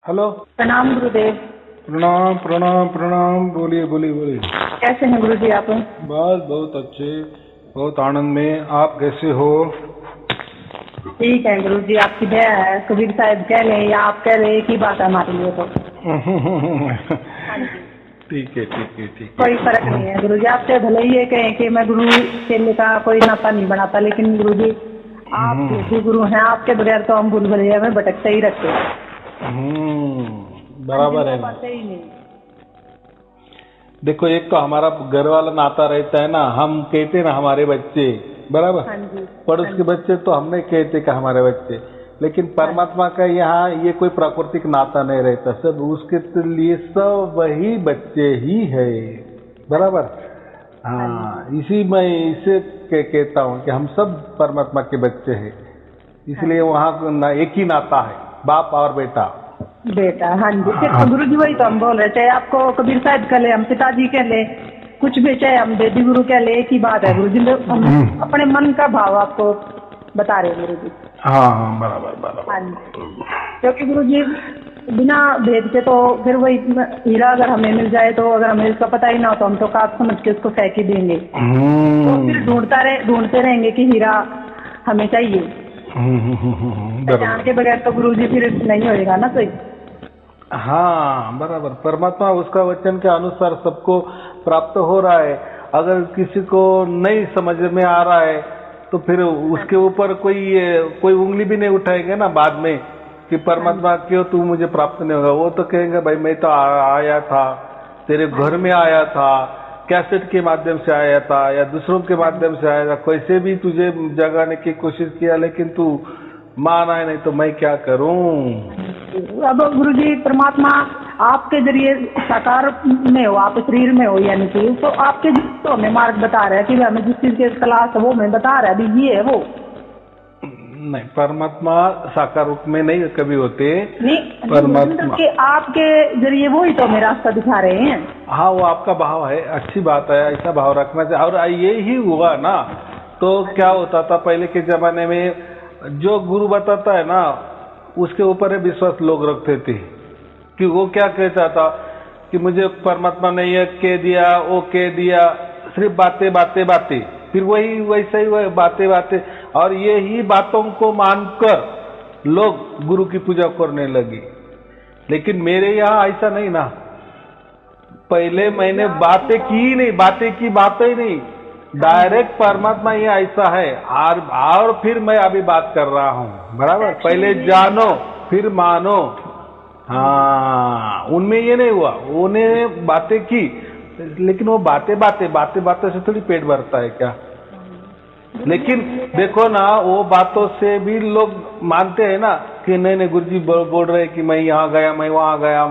Hello. प्रणाम गुरुदेव। प्रणाम प्रणाम प्रणाम। बोलिए बोलिए बोलिए। कैसे हैं गुरुजी आप? बस बहुत अच्छे, बहुत आनंद में। आप कैसे हो? ठीक है गुरुजी, आपकी दया है। कबीर साहब कह ले या आप कह ले, एक ही बात है हमारे लिए तो। हाँ जी, ठीक है ठीक है ठीक कोई है। फर्क नहीं है गुरुजी। आपसे भले ही ये कहें कि मैं गुरु चेले का कोई नाता नहीं बनाता, लेकिन गुरुजी आप भी गुरु हैं। आपके बगैर तो हम भूल भुलैया में भटकते ही रहते हैं। बराबर है। पाते ही नहीं। देखो, एक तो हमारा घर वाला नाता रहता है ना, हम कहते ना हमारे बच्चे, बराबर। हाँ जी, पड़ोस के बच्चे तो हम नहीं कहते कि हमारे बच्चे, लेकिन परमात्मा का यहाँ ये कोई प्राकृतिक नाता नहीं रहता। सब उसके लिए सब वही बच्चे ही है, बराबर। हाँ, इसी मैं इसे कहता हूँ कि हम सब परमात्मा के बच्चे हैं, इसलिए वहाँ एक ही नाता है, बाप और बेटा। हाँ जी, तो गुरु जी वही तो हम बोल रहे, चाहे आपको कबीर साहब कह ले, हम पिताजी कह ले, कुछ भी, चाहे हम देवी गुरु कह ले, एक ही बात है गुरु जी। हम अपने मन का भाव आपको बता रहे हैं गुरु जी। हाँ बराबर बराबर। हाँ जी, क्योंकि गुरु जी बिना भेद के तो फिर वही हीरा अगर हमें मिल जाए तो, अगर हमें इसका पता ही ना हो तो हम तो काट समझ के उसको फेंक ही देंगे। तो फिर ढूंढते रहेंगे कि हीरा हमें चाहिए। पहचान के बगैर तो गुरु जी फिर नहीं होएगा ना सही। हाँ बराबर। परमात्मा उसका वचन के अनुसार सबको प्राप्त हो रहा है। अगर किसी को नहीं समझ में आ रहा है तो फिर उसके ऊपर कोई उंगली भी नहीं उठाएंगे ना बाद में कि परमात्मा क्यों तू मुझे प्राप्त नहीं होगा। वो तो कहेंगे भाई मैं तो आया था, तेरे घर में आया था, कैसेट के माध्यम से आया था या दूसरों के माध्यम से आया था, कैसे भी तुझे जगाने की कोशिश किया, लेकिन तू माना है नहीं, तो मैं क्या करूं। अब गुरुजी परमात्मा आपके जरिए साकार में हो, आप शरीर में हो, यानी कि तो आपके तो हमें मार्ग बता रहा है कि हमें जिस चीज के क्लास है वो हमें बता रहा है, अभी ये है वो नहीं। परमात्मा साकार रूप में नहीं कभी होते। नहीं, परमात्मा के आपके जरिए वो ही तो हमें रास्ता दिखा रहे हैं। हाँ, वो आपका भाव है, अच्छी बात है, ऐसा भाव रखना चाहिए। और ये ही हुआ ना, तो क्या होता था पहले के जमाने में, जो गुरु बताता है ना उसके ऊपर विश्वास लोग रखते थे कि वो क्या कहता था कि मुझे परमात्मा ने ये कह दिया, वो कह दिया, सिर्फ बातें बातें बातें, फिर वही वैसे ही वही बातें बातें, और ये ही बातों को मानकर लोग गुरु की पूजा करने लगे। लेकिन मेरे यहाँ ऐसा नहीं ना, पहले मैंने बातें की नहीं, बातें ही नहीं, डायरेक्ट परमात्मा ये ऐसा है, और फिर मैं अभी बात कर रहा हूँ, बराबर। पहले जानो फिर मानो। हाँ, उनमें ये नहीं हुआ, उन्हें बातें की, लेकिन वो बातें से थोड़ी पेट भरता है क्या। लेकिन देखो ना, वो बातों से भी लोग मानते हैं ना कि नहीं गुरुजी बोल रहे कि मैं यहाँ गया, मैं वहां गया,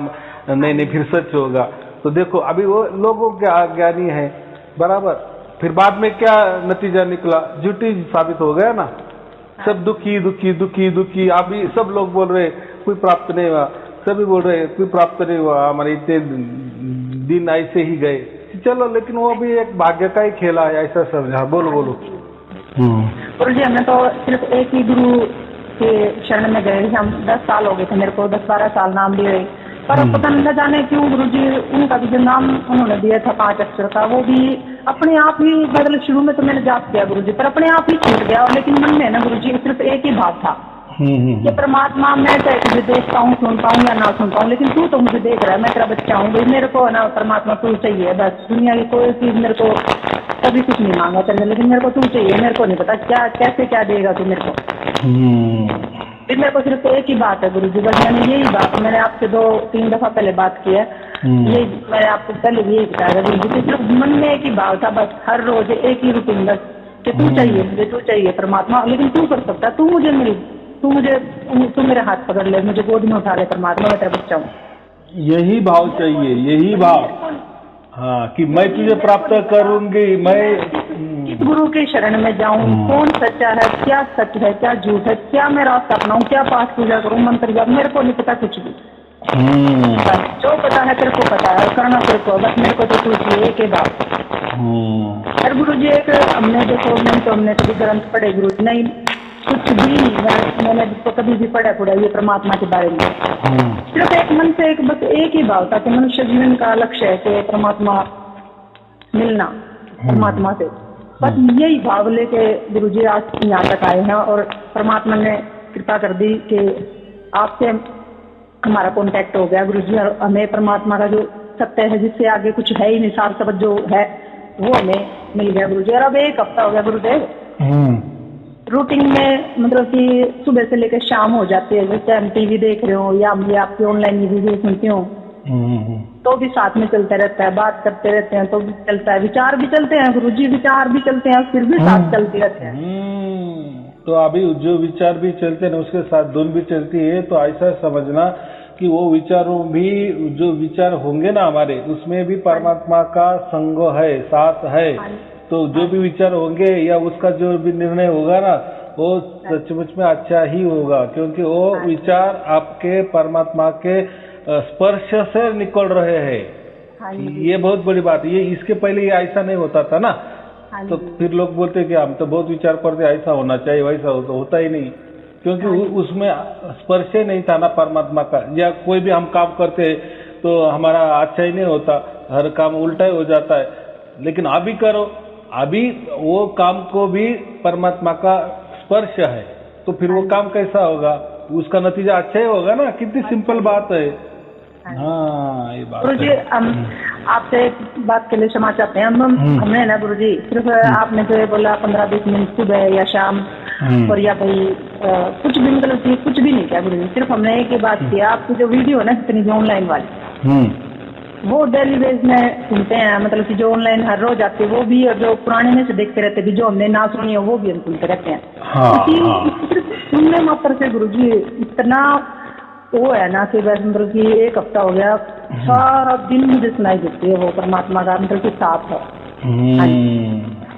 नहीं फिर सच होगा। तो देखो अभी वो लोगों के अज्ञानी है, बराबर। फिर बाद में क्या नतीजा निकला, झूठी साबित हो गया ना। सब दुखी दुखी दुखी दुखी। अभी सब लोग बोल रहे कोई प्राप्त नहीं हुआ, सभी बोल रहे कोई प्राप्त नहीं हुआ, हमारे इतने दिन ऐसे ही गए। चलो, लेकिन वो भी एक भाग्य का ही खेला है, ऐसा समझा। बोलो बोलो। गुरु जी हमने तो सिर्फ एक ही गुरु के शरण में गए, हम 10 साल हो गए थे मेरे को, 10-12 साल नाम लिए, पर पता न जाने क्यों गुरु जी उनका भी जो नाम उन्होंने दिया था 5 अक्षर का, वो भी अपने आप ही मतलब शुरू में तो मैंने जाप किया गुरु जी, पर अपने आप ही छूट गया। और लेकिन मन में ना गुरु जी सिर्फ एक ही भाव था कि परमात्मा मैं चाहे तुझे देखता हूँ, सुनता हूँ या ना सुनता हूँ, लेकिन तू तो मुझे देख रहा है, मैं तेरा बच्चा हूँ भाई, मेरे को ना परमात्मा तू चाहिए बस। दुनिया की कोई चीज मेरे को कभी कुछ नहीं मांगा तेरे, लेकिन मेरे को तू चाहिए। मेरे को नहीं पता क्या कैसे क्या देगा तू मेरे को। फिर मेरे को सिर्फ एक ही बात है गुरु जी, बस मैंने यही बात, मैंने आपसे 2-3 दफा पहले बात की है, ये मैंने आपको पहले भी यही बताया गुरु जी, सिर्फ मन में एक ही भाव था बस, हर रोज एक ही रूटीन बस कि तू चाहिए मुझे, तू चाहिए परमात्मा, लेकिन तू कर सकता, तू मुझे मिल, तू मेरे हाथ पकड़ ले, मुझे गोद में उठा ले परमात्मा, मैं तेरा बच्चा हूँ। यही भाव चाहिए, यही भाव। हाँ, कि मैं तुझे प्राप्त करूंगी, मैं इस गुरु के शरण में जाऊं, कौन सच्चा है, क्या सच है, क्या झूठ है, क्या मैं रास्ता अपनाऊं, क्या पाठ पूजा करूं, मंत्र जाप, मेरे को नहीं पता कुछ भी। जो पता है तेरे को पता है, करना तेरे को, बस मेरे को तो तू चाहिए एक बात। अरे गुरु जी एक हमने देखो, नहीं तो हमने कभी ग्रंथ पढ़े गुरु जी, नहीं कुछ भी नहीं, मैंने तो कभी भी पढ़ा ये परमात्मा के बारे में, सिर्फ एक एक ही भाव था कि मनुष्य जीवन का लक्ष्य है कि परमात्मा मिलना परमात्मा से। बस यही भाव लेके गुरुजी आज यहाँ तक आए हैं और परमात्मा ने कृपा कर दी कि आपसे हमारा कांटेक्ट हो गया गुरुजी, और हमें परमात्मा का जो सत्य है जिससे आगे कुछ है ही नहीं, सार शब्द जो है वो हमें मिल गया गुरुजी। और अब 1 हफ्ता हो गया गुरुदेव, रूटीन में मतलब कि सुबह से लेकर शाम हो जाती है, जैसे हम टीवी देख रहे हो या मुझे आपकी ऑनलाइन वीडियो सुनती हूँ तो भी साथ में चलता रहता है, बात करते रहते हैं तो भी चलता है, विचार भी चलते हैं गुरुजी, विचार भी चलते हैं फिर भी साथ चलते रहते हैं। तो अभी जो विचार भी चलते हैं उसके साथ धुन भी चलती है, तो ऐसा समझना कि वो विचारों भी जो विचार होंगे ना हमारे, उसमें भी परमात्मा का संग है, साथ है। तो जो भी विचार होंगे या उसका जो भी निर्णय होगा ना वो सचमुच में अच्छा ही होगा, क्योंकि वो विचार आपके परमात्मा के स्पर्श से निकल रहे हैं। ये बहुत बड़ी बात है। ये इसके पहले ये ऐसा नहीं होता था ना, तो फिर लोग बोलते कि हम तो बहुत विचार करते, ऐसा होना चाहिए, वैसा होता ही नहीं, क्योंकि उसमें स्पर्श नहीं था ना परमात्मा का। या कोई भी हम काम करते तो हमारा अच्छा ही नहीं होता, हर काम उल्टा ही हो जाता है। लेकिन अभी करो, अभी वो काम को भी परमात्मा का स्पर्श है, तो फिर वो काम कैसा होगा, उसका नतीजा अच्छा ही होगा ना। कितनी सिंपल बात है। हाँ, ये बात गुरुजी आपसे एक बात के लिए क्षमा चाहते हैं। हमने ना गुरुजी सिर्फ आपने जो बोला 15-20 मिनट सुबह या शाम और या भाई कुछ भी मतलब कि कुछ भी नहीं किया गुरुजी, सिर्फ हमने एक ही बात किया, आपकी जो वीडियो है ना जितनी भी ऑनलाइन वाली वो डेली बेस में सुनते हैं, मतलब कि जो ऑनलाइन हर रोज आते हैं वो भी, और जो पुराने में से देखते रहते हैं, जो हमने ना सुनी है वो भी हम सुनते रहते हैं। सुनने मात्र से गुरुजी इतना वो है ना कि बस मतलब कि 1 हफ्ता हो गया, सारा दिन मुझे सुनाई देती है वो परमात्मा का मतलब कि साथ है।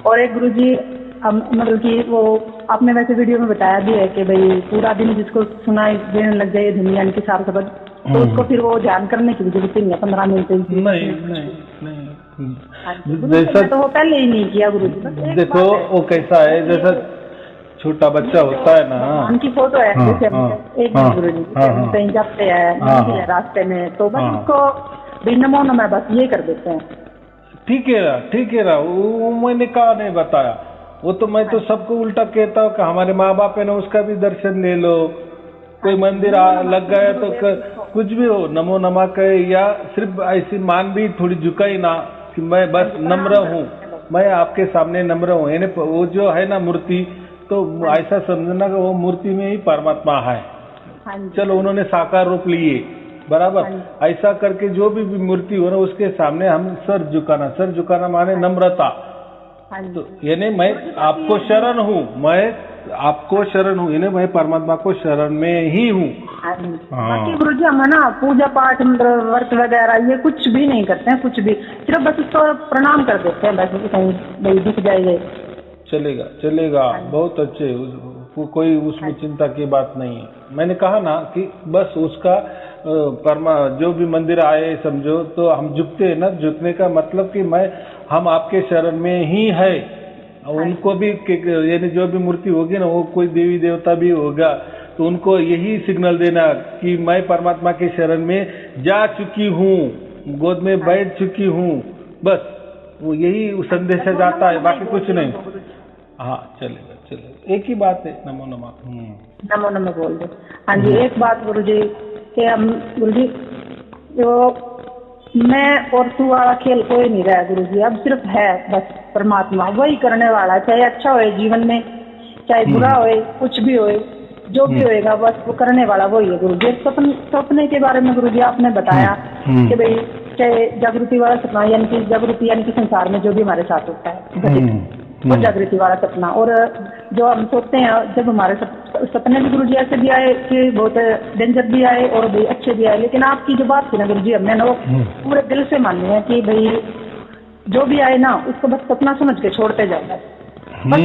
और एक गुरुजी मतलब कि वो आपने वैसे वीडियो में बताया भी है कि भाई पूरा दिन जिसको सुनाई देने लग जाए दुनिया की सार शब्द, तो उसको फिर वो ध्यान करने की भी जरूरत नहीं है 15 मिनट नहीं। जैसा तो वो पहले ही नहीं किया गुरुजी। देखो वो कैसा है, जैसा छोटा बच्चा होता है ना, उनकी फोटो है जैसे एक गुरुजी कहीं जाते हैं रास्ते में तो बस उसको भी नमो नमः बस ये कर देते हैं। ठीक है ना, वो मैंने कहा नहीं बताया, वो तो मैं तो सबको उल्टा कहता हूँ कि हमारे माँ बाप है ना उसका भी दर्शन ले लो, कोई मंदिर लग गया तो कुछ भी हो नमो नमः कहे, या सिर्फ ऐसी मान भी थोड़ी झुकाई ना कि मैं बस नम्र हूँ, मैं आपके सामने नम्र हूँ। यानी वो जो है ना मूर्ति, तो ऐसा समझना कि वो मूर्ति में ही परमात्मा है। चलो उन्होंने साकार रूप लिए बराबर, ऐसा करके जो भी मूर्ति हो ना उसके सामने हम सर झुकाना माने नम्रता। तो यानी मैं आपको शरण हूँ, यानी मैं परमात्मा को शरण में ही हूँ। बाकी गुरुजी हम ना पूजा पाठ मतलब व्रत वगैरह ये कुछ भी नहीं करते हैं, कुछ भी, सिर्फ बस उसको प्रणाम कर देते हैं, बस कहीं दिख जाएगा चलेगा बहुत अच्छे, कोई उसमें चिंता की बात नहीं है। मैंने कहा ना कि बस उसका जो भी मंदिर आए समझो तो हम झुकते हैं ना, झुकने का मतलब कि हम आपके शरण में ही है। उनको भी यानी जो भी मूर्ति होगी ना, वो कोई देवी देवता भी होगा तो उनको यही सिग्नल देना कि मैं परमात्मा के शरण में जा चुकी हूँ, गोद में बैठ चुकी हूँ, बस वो यही संदेश जाता है, बाकी कुछ नहीं। हाँ चलेगा, एक ही बात है, नमो नमः बोल दो। हाँ जी, एक बात गुरुजी कि हम गुरुजी जो मैं और तू वाला खेल कोई नहीं रहा गुरुजी, अब सिर्फ है बस परमात्मा, वही करने वाला, चाहे अच्छा होए जीवन में, चाहे बुरा होए, कुछ भी होए, जो भी होएगा बस वो करने वाला वही है गुरुजी। सपने के बारे में गुरुजी आपने बताया कि भाई चाहे जागृति वाला सपना, यानी कि संसार में जो भी हमारे साथ होता है वो जागृति वाला सपना, और जो हम सोचते हैं जब हमारे सपने भी गुरुजी ऐसे भी आए कि बहुत डेंजर भी आए और भी अच्छे भी आए, लेकिन आपकी जो बात थी ना गुरुजी हमने ना वो पूरे दिल से माननी है कि भाई जो भी आए ना उसको बस सपना समझ के छोड़ते जाओ, बस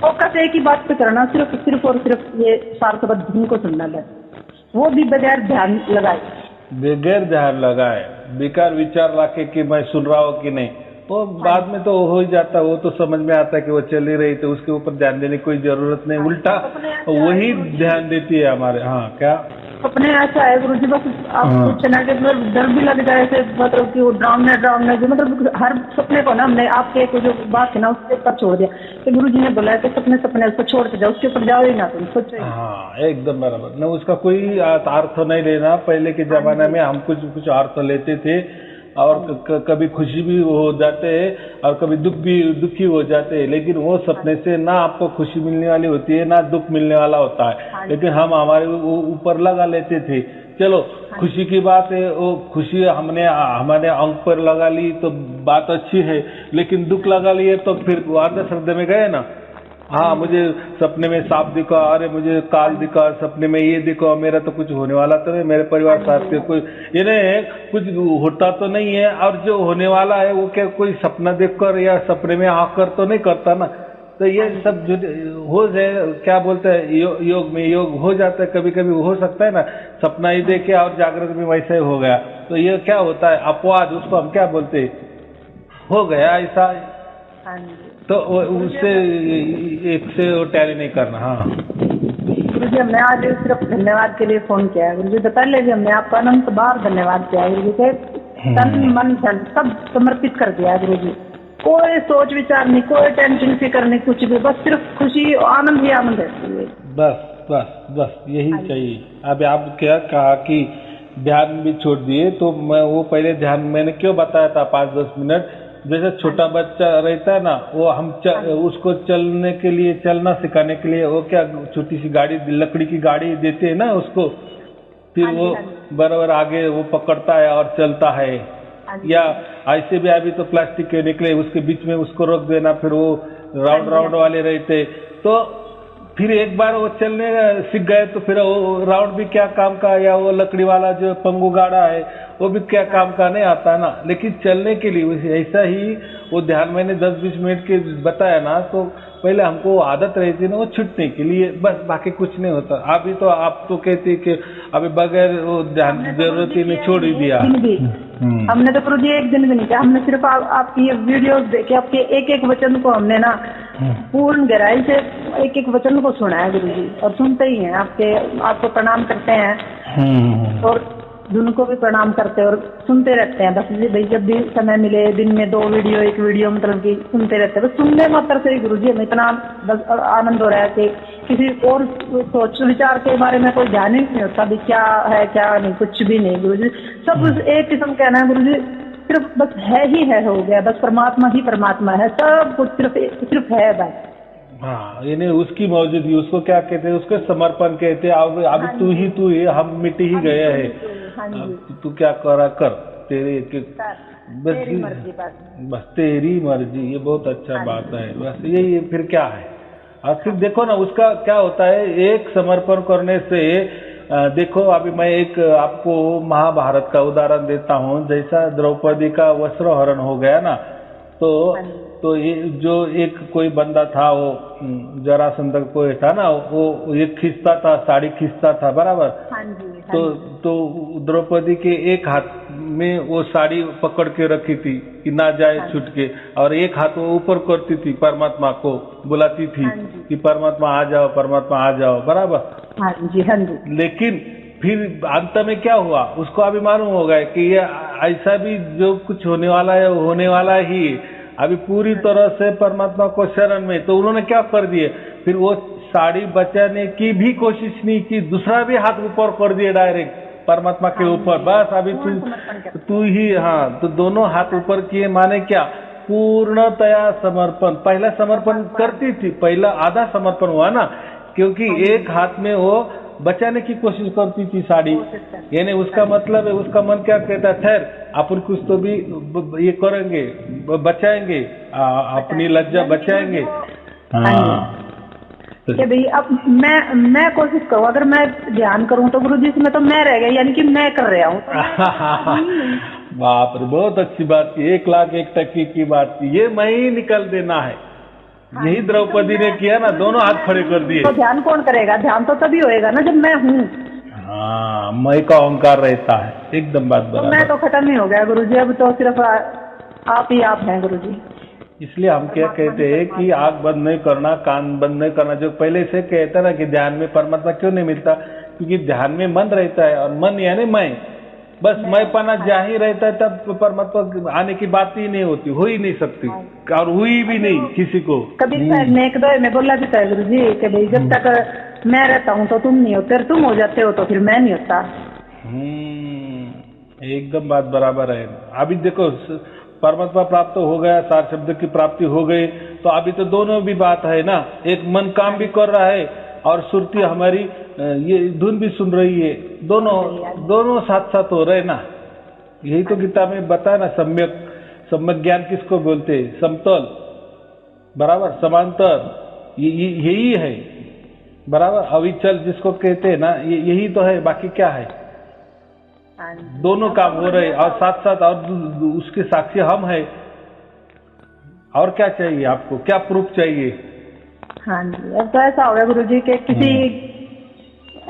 फोकस एक ही बात पे करना, सिर्फ और सिर्फ ये सार शब्द धुन को सुनना है, वो भी बगैर ध्यान लगाए, बेकार विचार रखे कि मैं सुन रहा हूँ कि नहीं, वो बाद में तो हो ही जाता है, वो तो समझ में आता है कि वो चल ही रही, तो उसके ऊपर ध्यान देने की कोई जरूरत नहीं, उल्टा वही ध्यान देती है हमारे। हाँ क्या सपने ऐसा है गुरुजी, बस आप कुछ ना कि डर भी लग जाए ऐसे, मतलब कि वो ड्रामने जो मतलब हर सपने को ना हमने आपके को जो बात है ना उसके ऊपर छोड़ दिया कि गुरुजी ने बोला कि सपने उसको छोड़ के जाओ, उसके ऊपर जाओ ही ना, तुम सोचो। हाँ एकदम बराबर न, उसका कोई अर्थ नहीं लेना। पहले के जमाने में हम कुछ अर्थ लेते थे और कभी खुशी भी हो जाते हैं और कभी दुखी हो जाते हैं, लेकिन वो सपने से ना आपको खुशी मिलने वाली होती है ना दुख मिलने वाला होता है, लेकिन हम हमारे ऊपर लगा लेते थे। चलो खुशी की बात है, वो खुशी हमने हमारे अंग पर लगा ली तो बात अच्छी है, लेकिन दुख लगा लिए तो फिर आधे श्रद्धे में गए ना। हाँ मुझे सपने में सांप दिखा, अरे मुझे काल दिखा, सपने में ये दिखा, मेरा तो कुछ होने वाला तो नहीं, मेरे परिवार साथ के कोई ये नहीं कुछ होता तो नहीं है, और जो होने वाला है वो क्या कोई सपना देखकर या सपने में आकर तो नहीं करता ना। तो ये सब जो हो जाए, क्या बोलते हैं योग में योग हो जाता है, कभी कभी हो सकता है ना सपना ही देखे और जागृत में वैसा ही हो गया, तो ये क्या होता है अपवाद, उसको हम क्या बोलते हैं, हो गया ऐसा, तो उससे एक से वो टैली नहीं करना। हाँ गुरुजी हमने आज सिर्फ धन्यवाद के लिए फोन किया है गुरुजी, बता ले हमने आपका अनंत बार धन्यवाद किया है गुरुजी से, तन मन धन सब समर्पित कर दिया है गुरुजी, कोई सोच विचार नहीं, कोई टेंशन फिक्र नहीं, कुछ भी, बस सिर्फ खुशी और आनंद ही आनंद है। बस बस बस यही चाहिए। अब आप क्या कहा कि ध्यान भी छोड़ दिए, तो मैं वो पहले ध्यान मैंने क्यों बताया था 5-10 मिनट, जैसे छोटा बच्चा रहता है ना, वो हम उसको चलने के लिए, चलना सिखाने के लिए वो क्या छोटी सी गाड़ी, लकड़ी की गाड़ी देते हैं ना उसको, फिर वो बराबर आगे वो पकड़ता है और चलता है, या ऐसे भी अभी तो प्लास्टिक के निकले, उसके बीच में उसको रोक देना, फिर वो राउंड वाले रहते, तो फिर एक बार वो चलने सीख गए तो फिर वो राउंड भी क्या काम का, या वो लकड़ी वाला जो पंगू गाड़ा है वो भी क्या काम का नहीं आता ना। लेकिन चलने के लिए ऐसा ही वो ध्यान मैंने 10-20 मिनट के बताया ना, तो पहले हमको आदत रहती ना वो छूटने के लिए, बस बाकी कुछ नहीं होता। अभी तो आप तो कहते कि अभी बगैर वो ध्यान जरूरत ही नहीं, छोड़ ही दिया। हमने तो गुरुजी एक दिन भी नहीं किया, हमने सिर्फ आपकी ये वीडियोस देखे, आपके एक एक वचन को हमने ना पूर्ण गहराई से एक एक वचन को सुना है गुरुजी, और सुनते ही हैं, आपको प्रणाम करते हैं और धुन को भी प्रणाम करते हैं और सुनते रहते हैं। बस भाई जब भी समय मिले दिन में 2 वीडियो 1 वीडियो मतलब कि सुनते रहते हैं, बस सुनने मात्र से ही गुरुजी हमें इतना आनंद हो रहा है कि किसी और सोच विचार के बारे में कोई ध्यान ही नहीं होता, भी क्या है क्या नहीं, कुछ भी नहीं गुरुजी, सब एक किस्म कहना है गुरुजी, सिर्फ बस है ही है, हो गया बस, परमात्मा ही परमात्मा है, सब कुछ सिर्फ है बस। हाँ ये नहीं उसकी मौजूदगी, उसको क्या कहते हैं, उसको समर्पण कहते हैं। अब तू ही हम मिट ही गए हैं, तू क्या करा कर, तेरे बस तेरी मर्जी, ये बहुत अच्छा बात है, बस यही फिर क्या है। और फिर देखो ना उसका क्या होता है, एक समर्पण करने से देखो अभी मैं एक आपको महाभारत का उदाहरण देता हूँ, जैसा द्रौपदी का वस्त्र हरण हो गया ना, तो ये जो एक कोई बंदा था, वो जरासंध कोई था ना, वो ये खींचता था, साड़ी खींचता था बराबर, तो द्रौपदी के एक हाथ में वो साड़ी पकड़ के रखी थी कि ना जाए छूट के, और एक हाथ वो ऊपर करती थी, परमात्मा को बुलाती थी कि परमात्मा आ जाओ, परमात्मा आ जाओ, बराबर। लेकिन फिर अंत में क्या हुआ, उसको अभी मालूम हो गया कि ये ऐसा भी जो कुछ होने वाला है होने वाला ही, अभी पूरी तरह से परमात्मा को शरण में, तो उन्होंने क्या कर दिए, फिर वो साड़ी बचाने की भी कोशिश नहीं की, दूसरा भी हाथ ऊपर कर दिए डायरेक्ट परमात्मा के ऊपर, बस अभी तू ही, हाँ तो दोनों हाथ ऊपर किए, माने क्या, पूर्णतया समर्पण। पहला समर्पण करती थी, पहला आधा समर्पण हुआ ना, क्योंकि एक हाथ में वो बचाने की कोशिश करती थी साड़ी, यानी उसका मतलब है, उसका मन क्या कहता, ठहर अपन कुछ तो भी ये करेंगे, बचाएंगे, अपनी लज्जा बचाएंगे। हाँ कि भाई अब मैं कोशिश करूँ, अगर मैं ध्यान करूँ तो गुरुजी इसमें तो मैं रह गया, यानी कि मैं कर रहा हूँ। बाप रे बहुत अच्छी बात की, 1,01,000 की बात की, ये मैं ही निकल देना है, यही द्रौपदी ने किया ना, दोनों हाथ खड़े कर दिए। तो ध्यान कौन करेगा, ध्यान तो तभी होएगा ना जब मैं हूँ। हाँ मैं का ओंकार रहता है, एकदम बात बराबर। मैं तो खत्म ही हो गया गुरुजी, अब तो सिर्फ आप ही आप हैं गुरुजी। इसलिए हम क्या कहते हैं कि आंख बंद नहीं करना, कान बंद नहीं करना, जो पहले से कहता ना कि ध्यान में परमात्मा क्यों नहीं मिलता, क्योंकि ध्यान में मन रहता है और मन यानी मैं, बस मैं पना जहाँ ही रहता है तब परमात्मा आने की बात ही नहीं होती, हो ही नहीं सकती और हुई भी नहीं किसी को। कभी नेक दो में बोला भी था गुरु जी कि भाई जब तक मैं रहता हूँ तो तुम नहीं होते, और तुम हो जाते हो तो फिर मैं नहीं होता। एकदम बात बराबर है। अभी देखो परमात्मा प्राप्त हो गया, सार शब्द की प्राप्ति हो गई, तो अभी तो दोनों भी बात है ना, एक मन काम भी कर रहा है और सुरती हमारी ये धुन भी सुन रही है, दोनों साथ साथ हो रहे ना। यही तो गीता में बताया ना, सम्यक ज्ञान किसको बोलते हैं, समतल, बराबर, समांतर, यही है, बराबर, अविचल जिसको कहते हैं ना, यही तो है, बाकी क्या है। दोनों काम हो रहे और साथ साथ, और उसके साक्षी हम है। और क्या चाहिए आपको, क्या प्रूफ चाहिए? हाँ जी, अब तो ऐसा हो गया गुरु जी के किसी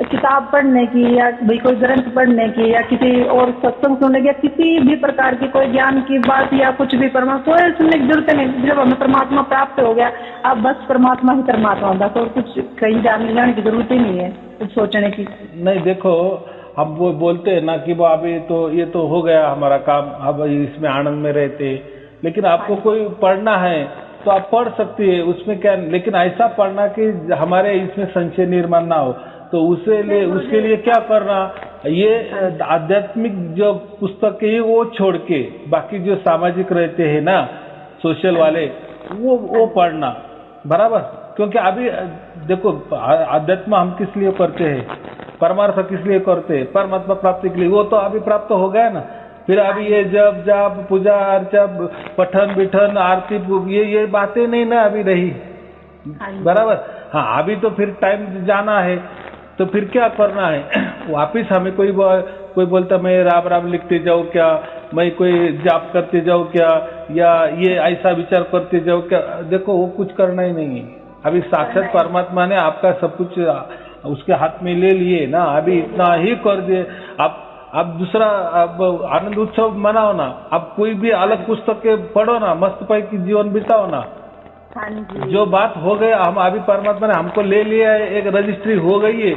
किताब पढ़ने की या भाई कोई ग्रंथ पढ़ने की या किसी और सत्संग सुनने की या किसी भी प्रकार की कोई ज्ञान की बात या कुछ भी परमात्मा कोई सुनने की जरूरत नहीं। जब हमें परमात्मा प्राप्त हो गया, अब बस परमात्मा ही परमात्मा, बस और कुछ कहीं जाने की जरूरत ही नहीं है, कुछ सोचने की नहीं। देखो हम वो बोलते हैं ना कि वो अभी तो ये तो हो गया हमारा काम, अब इसमें आनंद में रहते हैं, लेकिन आपको कोई पढ़ना है तो आप पढ़ सकती है, उसमें क्या, लेकिन ऐसा पढ़ना कि हमारे इसमें संशय निर्माण ना हो, तो उसके लिए क्या करना, ये आध्यात्मिक जो पुस्तक है वो छोड़ के बाकी जो सामाजिक रहते हैं ना, सोशल वाले, वो पढ़ना, बराबर। क्योंकि अभी देखो आध्यात्म हम किस लिए करते हैं, परमार्थ किस लिए करते हैं, परमात्मा प्राप्ति के लिए, वो तो अभी प्राप्त हो गया ना। फिर अभी ये जब जाप पूजा अर्चा पठन बिठन आरती ये बातें नहीं ना अभी रही, बराबर। हाँ, अभी तो फिर टाइम जाना है, तो फिर क्या करना है, वापिस हमें कोई बोलता मैं राम राम लिखते जाऊँ क्या, मैं कोई जाप करते जाऊँ क्या, या ये ऐसा विचार करते जाऊँ क्या, देखो वो कुछ करना ही नहीं है। अभी साक्षात परमात्मा ने आपका सब कुछ उसके हाथ में ले लिए ना, अभी इतना ही कर दिए। आप दूसरा आनंद उत्सव मनाओ ना, आप कोई भी अलग पुस्तक पढ़ो ना, मस्त पैकी जीवन बिताओ ना। जो बात हो गया, हम अभी परमात्मा ने हमको ले लिया है, एक रजिस्ट्री हो गई है,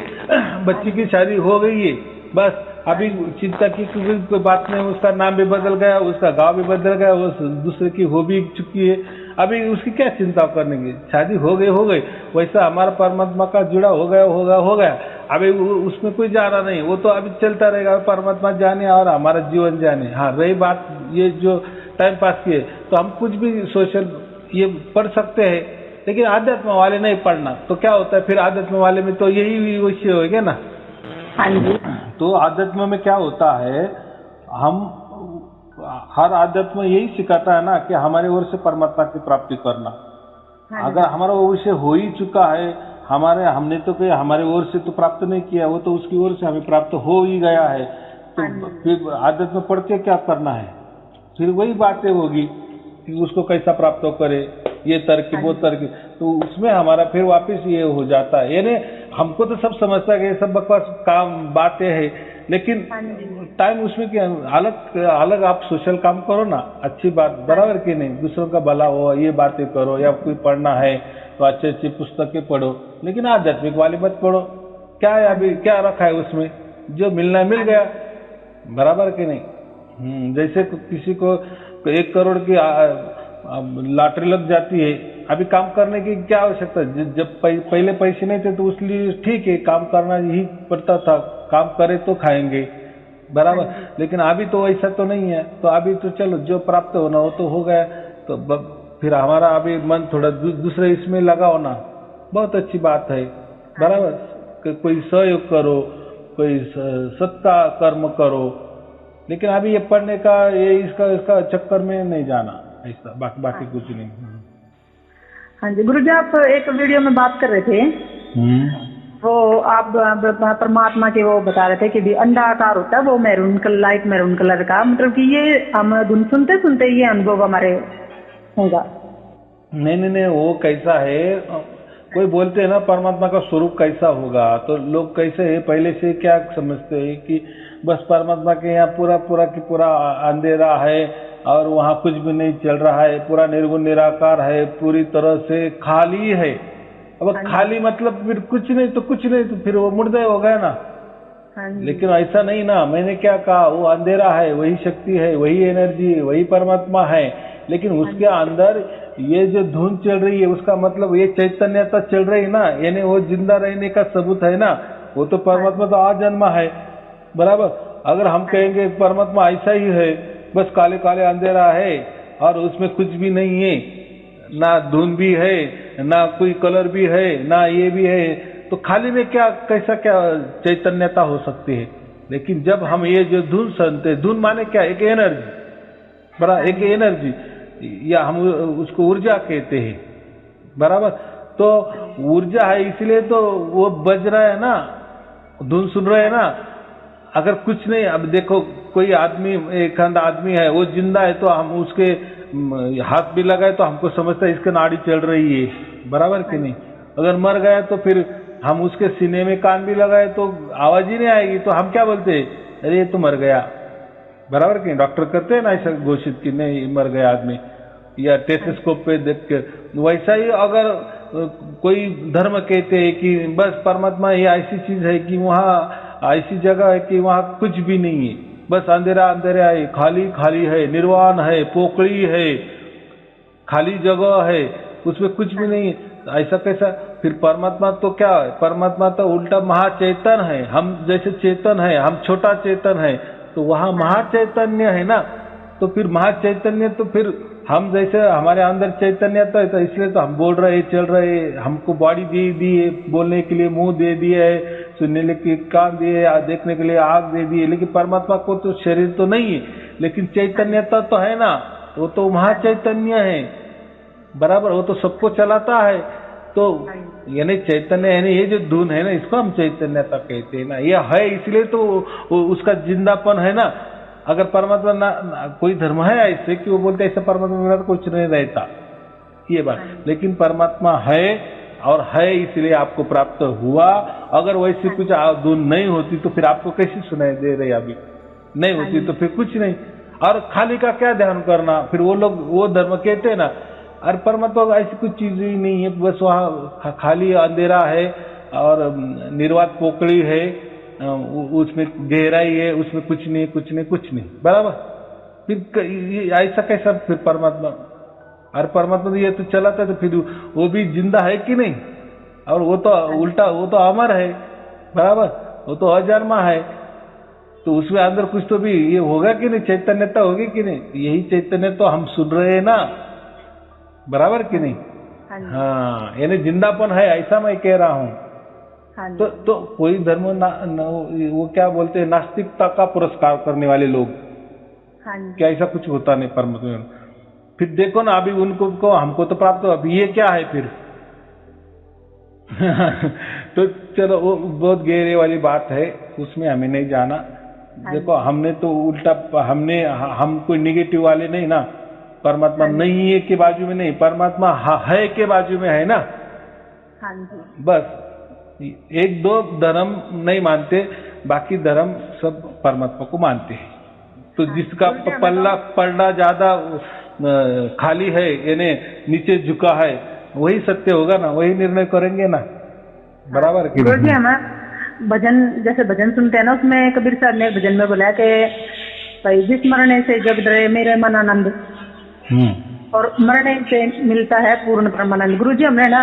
बच्ची की शादी हो गई है, बस अभी चिंता की कोई बात नहीं, उसका नाम भी बदल गया, उसका गांव भी बदल गया, वो दूसरे की हो भी चुकी है, अभी उसकी क्या चिंता करने की, शादी हो गई। वैसा हमारा परमात्मा का जुड़ा हो गया, अभी उसमें कोई जाना नहीं, वो तो अभी चलता रहेगा, परमात्मा जाने और हमारा जीवन जाने। हाँ, रही बात ये जो टाइम पास की है, तो हम कुछ भी सोशल ये पढ़ सकते हैं, लेकिन आध्यात्म वाले नहीं पढ़ना, तो क्या होता है फिर आध्यात्म वाले में तो यही विषय होगा ना। हाँ जी। तो आध्यात्म में क्या होता है, हम हर आध्यात्म यही सिखाता है ना कि हमारे ओर से परमात्मा की प्राप्ति करना। अगर हमारा वो विषय हो ही चुका है, हमने तो कोई हमारे ओर से तो प्राप्त नहीं किया, वो तो उसकी ओर से हमें प्राप्त हो ही गया है, तो फिर आध्यात्म पढ़ के क्या करना है, फिर वही बातें होगी कि उसको कैसा प्राप्त करे, ये तरकीब वो तरकीब, तो उसमें हमारा फिर वापस ये हो जाता है। यानी हमको तो सब समझता है कि ये सब बकवास काम बातें हैं, लेकिन टाइम उसमें क्या अलग आप सोशल काम करो ना, अच्छी बात, बराबर कि नहीं, दूसरों का भला हो ये बातें करो, या कोई पढ़ना है तो अच्छी अच्छी पुस्तकें पढ़ो, लेकिन आध्यात्मिक वाली मत पढ़ो। क्या है अभी, क्या रखा है उसमें, जो मिलना मिल गया, बराबर कि नहीं। जैसे किसी को 1 करोड़ की लॉटरी लग जाती है, अभी काम करने की क्या आवश्यकता, जब पहले पैसे नहीं थे तो उसलिए ठीक है, काम करना ही पड़ता था, काम करे तो खाएंगे, बराबर। लेकिन अभी तो ऐसा तो नहीं है, तो अभी तो चलो जो प्राप्त होना हो तो हो गया, तो फिर हमारा अभी मन थोड़ा दूसरे इसमें लगाओ ना, बहुत अच्छी बात है, बराबर। कोई सहयोग करो, कोई सत्ता कर्म करो, लेकिन अभी ये पढ़ने का ये इसका चक्कर में नहीं जाना, ऐसा बाकी कुछ नहीं। हाँ जी गुरु जी, आप एक वीडियो में बात कर रहे थे, वो आप परमात्मा के वो बता रहे थे कि भी अंडाकार होता है वो लाइट मैरून कलर का, मतलब कि ये हम धुन सुनते सुनते ये अनुभव हमारे होगा। नहीं, वो कैसा है, कोई बोलते हैं ना परमात्मा का स्वरूप कैसा होगा, तो लोग कैसे है पहले से क्या समझते हैं कि बस परमात्मा के यहाँ पूरा अंधेरा है और वहाँ कुछ भी नहीं चल रहा है, पूरा निर्गुण निराकार है, पूरी तरह से खाली है। अब खाली मतलब फिर कुछ नहीं तो फिर वो मुर्दा हो गया ना, हाँ जी। लेकिन ऐसा नहीं ना, मैंने क्या कहा, वो अंधेरा है, वही शक्ति है, वही एनर्जी है, वही परमात्मा है, लेकिन उसके अंदर ये जो धुन चल रही है उसका मतलब ये चैतन्यता चल रही है ना, यानी वो जिंदा रहने का सबूत है ना, वो तो परमात्मा तो आजन्मा है, बराबर। अगर हम कहेंगे परमात्मा ऐसा ही है, बस काले काले अंधेरा है और उसमें कुछ भी नहीं है, ना धुन भी है, ना कोई कलर भी है, ना ये भी है, तो खाली में क्या, कैसा क्या चैतन्यता हो सकती है। लेकिन जब हम ये जो धुन सुनते, धुन माने क्या, एक एनर्जी, बड़ा एक एनर्जी, या हम उसको ऊर्जा कहते हैं, बराबर। तो ऊर्जा है इसलिए तो वो बज रहा है ना, धुन सुन रहे हैं ना। अगर कुछ नहीं, अब देखो कोई आदमी, एक आदमी है वो जिंदा है, तो हम उसके हाथ भी लगाए तो हमको समझता है इसके नाड़ी चल रही है, बराबर कि नहीं। अगर मर गया तो फिर हम उसके सीने में कान भी लगाए तो आवाज ही नहीं आएगी, तो हम क्या बोलते हैं, अरे ये तो मर गया, बराबर कि नहीं। डॉक्टर करते हैं ना ऐसा घोषित कि नहीं मर गया आदमी, या टेस्टोस्कोप पे देख के। वैसा ही अगर कोई धर्म कहते हैं कि बस परमात्मा ये ऐसी चीज है कि वहाँ ऐसी जगह है कि वहाँ कुछ भी नहीं है, बस अंधेरा अंधेरा है, खाली खाली है, निर्वाण है, पोकड़ी है, खाली जगह है, उसमें कुछ भी नहीं है, ऐसा कैसा। फिर परमात्मा तो क्या है, परमात्मा तो उल्टा महाचैतन है, हम जैसे चेतन है, हम छोटा चेतन है, तो वहाँ महाचैतन्य है ना। तो फिर महाचैतन्य, तो फिर हम जैसे हमारे अंदर चैतन्य तो इसलिए तो हम बोल रहे, चल रहे, हमको बॉडी दे दी है, बोलने के लिए मुंह दे दिया है, सुनने के लिए कान दिए, देखने के लिए आँख दे दी है। लेकिन परमात्मा को तो शरीर तो नहीं है, लेकिन चैतन्यता तो है ना, वो तो महाचैतन्य है, बराबर, वो तो सबको चलाता है। तो यानी चैतन्य, यानी ये जो धुन है ना, इसको हम चैतन्यता कहते हैं ना, ये है इसलिए तो उसका जिंदापन है ना। अगर परमात्मा ना कोई धर्म है ऐसे कि वो बोलते ऐसा परमात्मा बिना तो कुछ नहीं रहता, ये बात। लेकिन परमात्मा है, और है इसलिए आपको प्राप्त हुआ। अगर वैसी कुछ धुन नहीं होती तो फिर आपको कैसी सुनाई दे रही, अभी नहीं होती तो फिर कुछ नहीं। और खाली का क्या ध्यान करना, फिर वो लोग वो धर्म कहते हैं ना, और परमात्मा ऐसी कुछ चीज ही नहीं है, बस वहाँ खाली अंधेरा है और निर्वात पोकड़ी है, उसमें गहराई है, उसमें कुछ नहीं कुछ नहीं कुछ नहीं, बराबर। फिर ऐसा कैसा फिर परमात्मा, और परमात्मा तो ये तो चलाता है, तो फिर वो भी जिंदा है कि नहीं, और वो तो उल्टा, वो तो अमर है, बराबर, वो तो अजन्मा है, तो उसमें अंदर कुछ तो भी ये होगा कि नहीं, चैतन्यता होगी कि नहीं। यही चैतन्य तो हम सुन रहे हैं ना, बराबर कि नहीं। हाँ, यानी जिंदापन है, ऐसा मैं कह रहा हूँ। तो कोई धर्म वो क्या बोलते हैं, नास्तिकता का पुरस्कार करने वाले लोग, क्या ऐसा कुछ होता नहीं परमात्मा। फिर देखो ना, अभी उनको हमको तो प्राप्त हो, अभी ये क्या है फिर। तो चलो वो बहुत गहरे वाली बात है, उसमें हमें नहीं जाना। देखो हमने तो उल्टा, हम कोई निगेटिव वाले नहीं ना, परमात्मा नहीं है के बाजू में नहीं, परमात्मा है के बाजू में है ना। बस एक दो धर्म नहीं मानते, बाकी धर्म सब परमात्मा को मानते हैं। तो जिसका पलड़ा ज्यादा खाली है, यानी नीचे झुका है, वही सत्य होगा ना, वही निर्णय करेंगे ना, बराबर। गुरु जी हमें भजन, जैसे भजन सुनते हैं ना, उसमें कबीर साहब ने भजन में बोला कि भाई जिस मरने से जग डरे मेरे मन आनंद, और मरने से मिलता है पूर्ण परमानंद। गुरु जी हमने ना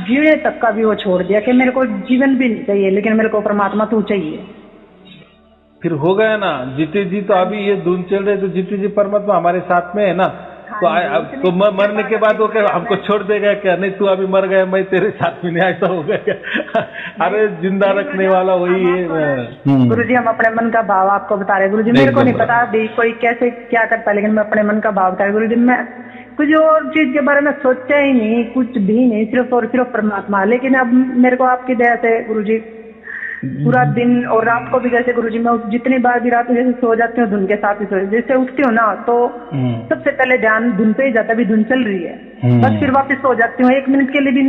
जीने तक का भी वो छोड़ दिया कि मेरे को जीवन भी नहीं चाहिए, लेकिन मेरे को परमात्मा तू चाहिए। फिर हो गया ना, जीते जी तो अभी ये धुन चल रहे, तो जीते जी परमात्मा हमारे साथ में है ना। तो मरने के बाद वो क्या हमको छोड़ देगा क्या, नहीं तू अभी मर गया, मैं तेरे साथ में नहीं, ऐसा हो गया क्या। अरे जिंदा रखने वाला वही है। गुरु जी हम अपने मन का भाव आपको बता रहे। गुरु जी मेरे को नहीं पता भी कोई कैसे क्या करता है, लेकिन मैं अपने मन का भाव बता रही। गुरु जी मैं कुछ और चीज के बारे में सोचा ही नहीं, कुछ भी नहीं, सिर्फ और सिर्फ परमात्मा। लेकिन अब मेरे को आपकी दया से गुरु जी पूरा दिन और रात को भी, जैसे गुरु जी मैं जितनी बार भी रात में जैसे सो जाती हूँ धुन के साथ ही सो, जैसे उठती हूँ ना तो सबसे पहले ध्यान धुन पे ही जाता, भी धुन चल रही है, बस फिर वापस सो जाती हूँ। 1 मिनट के लिए भी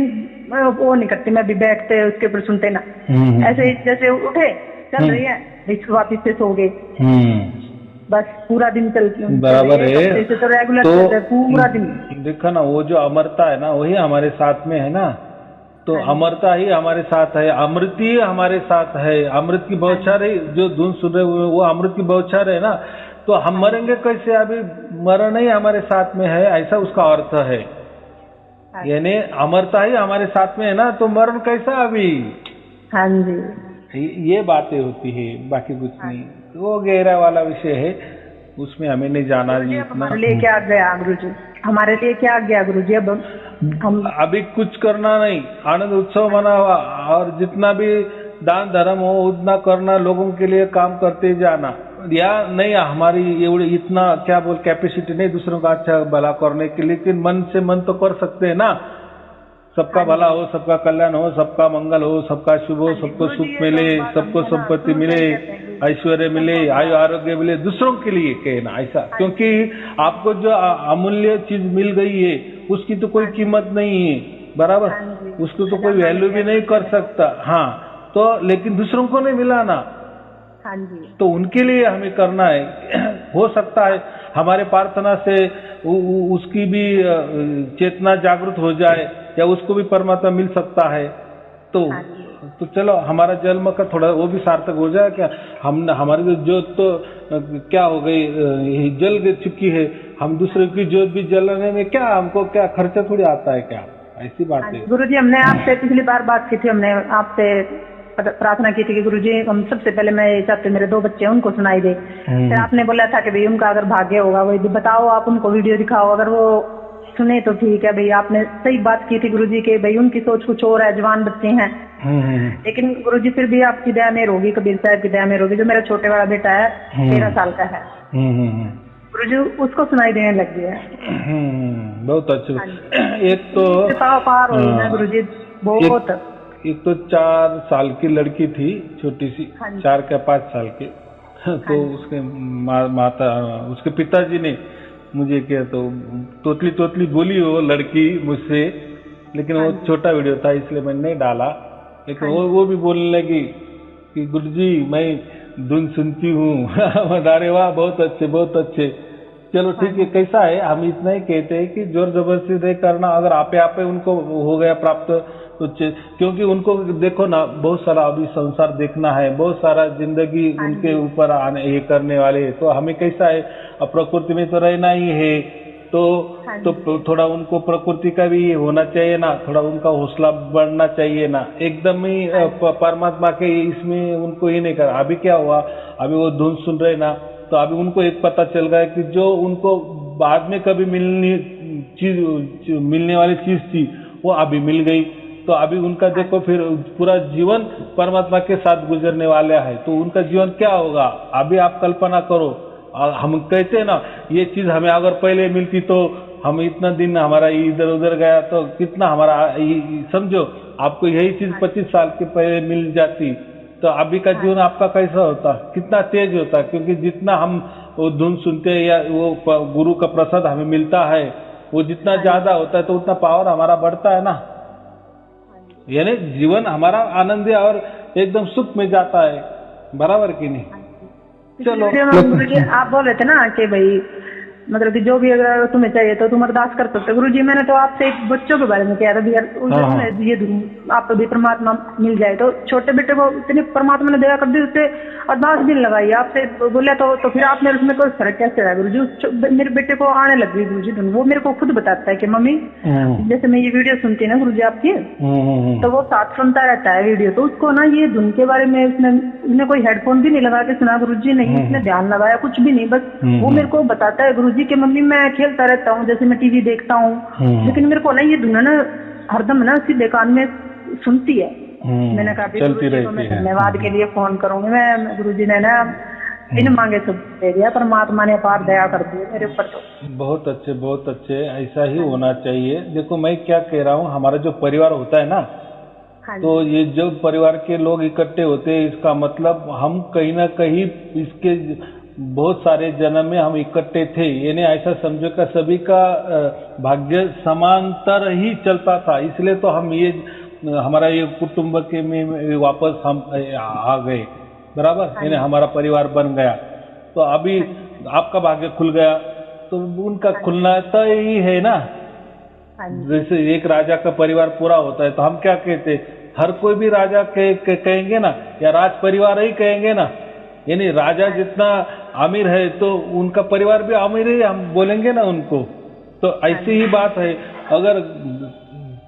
वो नहीं करती, मैं भी बैठते उसके ऊपर सुनते ना, ऐसे ही जैसे उठे चल रही है, वापिस से सो गए, बस पूरा दिन चलती हूँ। बराबर है, तो रेगुलर पूरा दिन। देखो ना, वो जो अमरता है ना, वही हमारे साथ में है ना। तो अमरता ही हमारे साथ है, अमृत ही हमारे साथ है, अमृत की बौछार है, जो धुन सुन रहे हुए वो अमृत की बौछार है ना, तो हम मरेंगे कैसे? अभी मरण ही हमारे साथ में है, ऐसा उसका अर्थ है। यानी अमरता ही हमारे साथ में है ना, तो मरण कैसा अभी? हाँ जी, ये बातें होती है, बाकी कुछ नहीं। वो गहरा वाला विषय है, उसमें हमें नहीं जाना जी इतना। हमारे लिए क्या गया गुरुजी? हमारे लिए क्या गया गुरुजी? अब हम अभी कुछ करना नहीं, आनंद उत्सव मना हुआ, और जितना भी दान धर्म हो उतना करना, लोगों के लिए काम करते जाना। या नहीं, हमारी एवढी इतना क्या बोल कैपेसिटी नहीं दूसरों का अच्छा भला करने की, लेकिन मन से मन तो कर सकते हैं ना। सबका भला हो, सबका कल्याण हो, सबका मंगल हो, सबका शुभ हो, सबको सुख मिले, सबको संपत्ति मिले, ऐश्वर्य मिले, आयु आरोग्य मिले, दूसरों के लिए कहना ऐसा। क्योंकि आपको जो अमूल्य चीज मिल गई है उसकी तो कोई कीमत नहीं है, बराबर, उसको तो कोई वैल्यू भी नहीं कर सकता। हाँ, तो लेकिन दूसरों को नहीं मिला ना, हाँ जी, तो उनके लिए हमें करना है। हो सकता है हमारे प्रार्थना से उसकी भी चेतना जागृत हो जाए, या उसको भी परमात्मा मिल सकता है। तो चलो हमारा जन्म का थोड़ा वो भी सार्थक हो जाए क्या? हम हमारी जोत तो क्या हो गई, जल चुकी है, हम दूसरे की जोत भी जलाने में क्या हमको क्या खर्चा थोड़ी आता है क्या? ऐसी बात है। गुरुजी, हमने आपसे पिछली बार बात की थी, हमने आपसे प्रार्थना की थी कि गुरुजी हम सबसे पहले मैं ये चाहते मेरे 2 बच्चे हैं उनको सुनाई दे। फिर आपने बोला था कि भाई उनका अगर भाग्य होगा वही बताओ, आप उनको वीडियो दिखाओ, अगर वो सुने तो ठीक है। भाई आपने सही बात की थी गुरुजी के, भाई उनकी सोच कुछ और है, जवान बच्चे हैं। लेकिन गुरुजी फिर भी आपकी दया में रोगी, कबीर साहब की दया में रोगी, जो मेरा छोटे वाला बेटा है 13 साल का है, गुरुजी उसको सुनाई देने लग गया। बहुत अच्छा। एक तो पार हो ना गुरुजी, बहुत। एक तो 4 साल की लड़की थी, छोटी सी, 4 या 5 साल के। तो उसके माता, उसके पिताजी ने मुझे क्या तो तोतली बोली वो लड़की मुझसे, लेकिन वो छोटा वीडियो था इसलिए मैंने नहीं डाला। लेकिन वो भी बोलने लगी कि गुरुजी मैं धुन सुनती हूँ। अरे वाह, बहुत अच्छे बहुत अच्छे। चलो ठीक है, कैसा है, हम इतना ही कहते हैं कि जोर जबरदस्ती नहीं करना। अगर आपे उनको हो गया प्राप्त तो क्योंकि उनको देखो ना, बहुत सारा अभी संसार देखना है, बहुत सारा जिंदगी उनके ऊपर आने ये करने वाले, तो हमें कैसा है प्रकृति में तो रहना ही है, तो थोड़ा उनको प्रकृति का भी होना चाहिए ना, थोड़ा उनका हौसला बढ़ना चाहिए ना। एकदम ही परमात्मा के इसमें उनको ये नहीं करा। अभी क्या हुआ, अभी वो धुन सुन रहे ना, तो अभी उनको एक पता चल गया कि जो उनको बाद में कभी मिलने वाली चीज थी वो अभी मिल गई। तो अभी उनका देखो फिर पूरा जीवन परमात्मा के साथ गुजरने वाला है, तो उनका जीवन क्या होगा अभी आप कल्पना करो। हम कहते हैं ना, ये चीज हमें अगर पहले मिलती तो हम इतना दिन हमारा इधर उधर गया तो कितना हमारा, समझो आपको यही चीज 25 साल के पहले मिल जाती तो अभी का जीवन आपका कैसा होता, कितना तेज होता। क्योंकि जितना हम वो धुन सुनते हैं या वो गुरु का प्रसाद हमें मिलता है, वो जितना ज्यादा होता है तो उतना पावर हमारा बढ़ता है ना। यानी जीवन हमारा आनंदी और एकदम सुख में जाता है, बराबर की नहीं। चलो आप बोल रहे थे ना कि भाई मतलब कि जो भी अगर तुम्हें चाहिए तो तुम अरदास कर सकते हो। गुरुजी मैंने तो आपसे एक बच्चों के बारे में कहा था, ये आपको भी परमात्मा मिल जाए। तो छोटे बेटे को इतनी परमात्मा ने दया कर दी, उससे अरदास भी लगाई, आपसे बोला तो फिर आपने उसमें कोई फर्क कैसे रहा गुरुजी? मेरे बेटे को आने लग गई गुरुजी धुन, वो मेरे को खुद बताता है कि मम्मी जैसे मैं ये वीडियो सुनती है ना गुरुजी आपकी, तो वो साथ सुनता रहता है वीडियो, तो उसको ना ये धुन के बारे में उसने कोई हेडफोन भी नहीं लगा के सुना गुरुजी, नहीं उसने ध्यान लगाया कुछ भी नहीं, बस वो मेरे को बताता है गुरुजी कि मम्मी मैं खेलता रहता हूँ, जैसे मैं टीवी देखता हूँ, लेकिन मेरे को ना ये धुन ना हरदम ना सीधे कान में सुनती है। मैंने कहा गुरुजी को मैं धन्यवाद के लिए फोन करूंगी। मैं गुरुजी ने ना बिन मांगे सब दे दिया, परमात्मा ने अपार दया कर दी मेरे ऊपर। तो बहुत अच्छे बहुत अच्छे, ऐसा ही होना चाहिए। देखो मैं क्या कह रहा हूँ, हमारा जो परिवार होता है ना, तो ये जो परिवार के लोग इकट्ठे होते हैं, इसका मतलब हम कहीं ना कहीं इसके बहुत सारे जन्म में हम इकट्ठे थे। यानी ऐसा समझो कि सभी का भाग्य समांतर ही चलता था, इसलिए तो हम ये हमारा ये कुटुंब के में वापस हम आ गए, बराबर। यानी हमारा परिवार बन गया। तो अभी आपका भाग्य खुल गया तो उनका खुलना तो ही है ना। हाँ जी। जैसे एक राजा का परिवार पूरा होता है तो हम क्या कहते हैं, हर कोई भी राजा कहेंगे ना, या राज परिवार ही कहेंगे ना, यानी राजा जितना अमीर है तो उनका परिवार भी अमीर ही हम बोलेंगे ना उनको। तो ऐसी ही बात है, अगर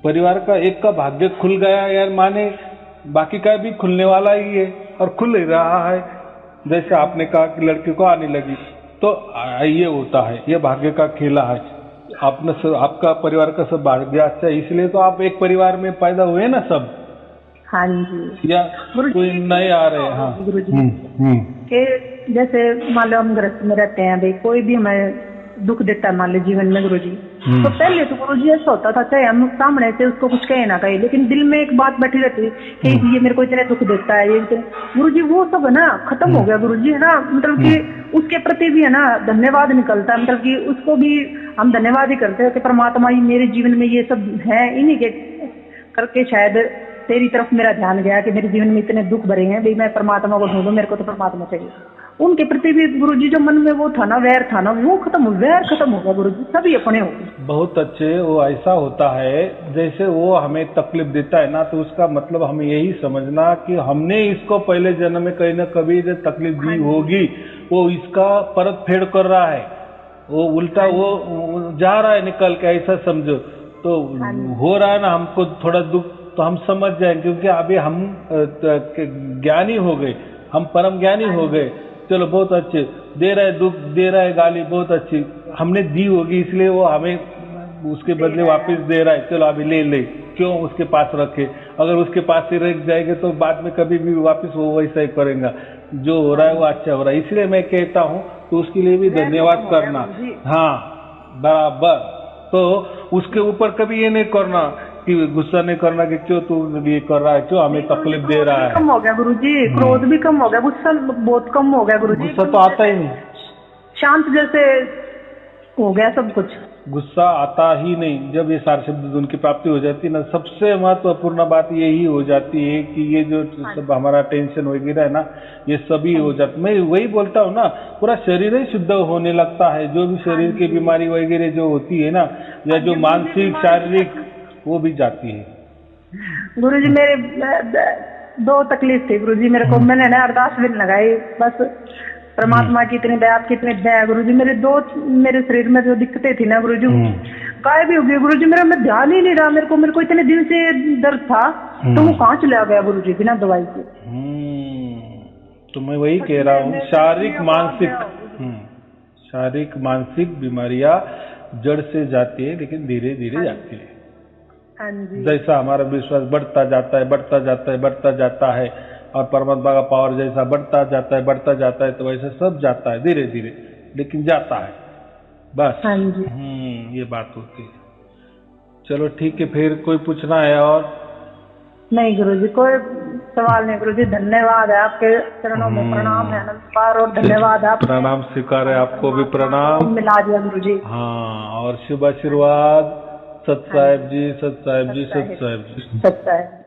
परिवार का एक का भाग्य खुल गया यार, माने बाकी का भी खुलने वाला ही है और खुल ही रहा है। जैसे आपने कहा कि लड़की को आने लगी, तो ये होता है, ये भाग्य का खेला है। आपका परिवार का सब भाग्य अच्छा है, इसलिए तो आप एक परिवार में पैदा हुए ना सब। हाँ जी। या कोई नए आ रहे हैं। हाँ गुरु जी के जैसे मान लो हम गृहस्थ में रहते हैं भाई, कोई भी हमें दुख देता है मान लो जीवन में गुरु जी, तो पहले तो गुरु जी ऐसा होता था, चाहे हम सामने से उसको कुछ कहे ना कहे, लेकिन दिल में एक बात बैठी रहती कि ये मेरे को इतने दुख देता है, ये गुरु जी वो सब है ना खत्म हो गया गुरु जी, है ना। मतलब कि उसके प्रति भी है ना धन्यवाद निकलता है, मतलब कि उसको भी हम धन्यवाद ही करते हैं कि परमात्मा ही मेरे जीवन में ये सब है, इन्हीं के करके शायद तेरी तरफ मेरा ध्यान गया कि मेरे जीवन में इतने दुख भरे हैं भाई, मैं परमात्मा को ढूंढूं, मेरे को तो परमात्मा चाहिए। उनके प्रति भी गुरुजी जो मन में वो था ना, वैर था ना, वो वैर खत्म हो गया गुरुजी, सभी अपने हो गए। बहुत अच्छे। वो ऐसा होता है जैसे वो हमें तकलीफ देता है ना, तो उसका मतलब हमें यही समझना कि हमने इसको पहले जन्म में कहीं ना कभी जो तकलीफ दी होगी, वो इसका परत फेड़ कर रहा है, वो उल्टा वो जा रहा है निकल के, ऐसा समझो। तो हो रहा है ना हमको थोड़ा दुख, तो हम समझ जाएंगे, क्योंकि अभी हम ज्ञानी हो गए, हम परम ज्ञानी हो गए। चलो बहुत अच्छे, दे रहा है दुख, दे रहा है गाली, बहुत अच्छी हमने दी होगी, इसलिए वो हमें उसके बदले वापस दे रहा है। चलो अभी ले ले, क्यों उसके पास रखे, अगर उसके पास ही रख जाएंगे तो बाद में कभी भी वापस वो वैसा ही करेगा। जो हो रहा है वो अच्छा हो रहा है, इसलिए मैं कहता हूँ तो उसके लिए भी धन्यवाद करना। हाँ बराबर। तो उसके ऊपर कभी ये नहीं करना कि गुस्सा नहीं करना कि क्यों तू ये कर रहा है, क्यों हमें तकलीफ दे रहा है। कम हो गया गुरुजी, क्रोध भी कम हो गया, गुस्सा बहुत कम हो गया गुरुजी। गुस्सा तो आता ही नहीं, शांत जैसे हो गया सब कुछ, गुस्सा आता ही नहीं। जब ये सारे शब्द गुण की प्राप्ति हो जाती है ना, सबसे महत्वपूर्ण बात यही हो जाती है कि ये जो सब हमारा टेंशन वगैरह है ना, ये सभी हो जाता। मैं वही बोलता हूँ ना, पूरा शरीर ही शुद्ध होने लगता है। जो भी शरीर की बीमारी वगैरह जो होती है ना, या जो मानसिक शारीरिक, वो भी जाती है। गुरुजी मेरे 2 तकलीफ थी गुरुजी मेरे को, मैंने ना अरदास भी लगाई, बस परमात्मा की इतनी दया, आपकी इतनी दया गुरुजी। मेरे शरीर में जो दिक्कतें थी ना गुरुजी, गायब भी हो गई गुरुजी। मैं ध्यान ही नहीं रहा, मेरे को इतने दिन से दर्द था, तो वो कहाँ चला गया गुरुजी बिना दवाई के। तो मैं वही कह रहा हूँ, शारीरिक मानसिक बीमारियां जड़ से जाती है, लेकिन धीरे धीरे जाती है। जैसा हमारा विश्वास बढ़ता जाता है और परमात्मा का पावर जैसा बढ़ता जाता है, तो वैसे सब जाता है धीरे धीरे, लेकिन जाता है बस। ये बात होती है। चलो ठीक है, फिर कोई पूछना है और? नहीं गुरुजी, कोई सवाल नहीं गुरुजी, धन्यवाद है, आपके चरणों में प्रणाम है, नमस्कार और धन्यवाद। आप प्रणाम स्वीकार है, आपको भी प्रणाम। मिला दिया गुरुजी। हाँ, और शुभ आशीर्वाद। सत साहेब जी, सत साहेब जी, सत साहेब जी, सत साहेब।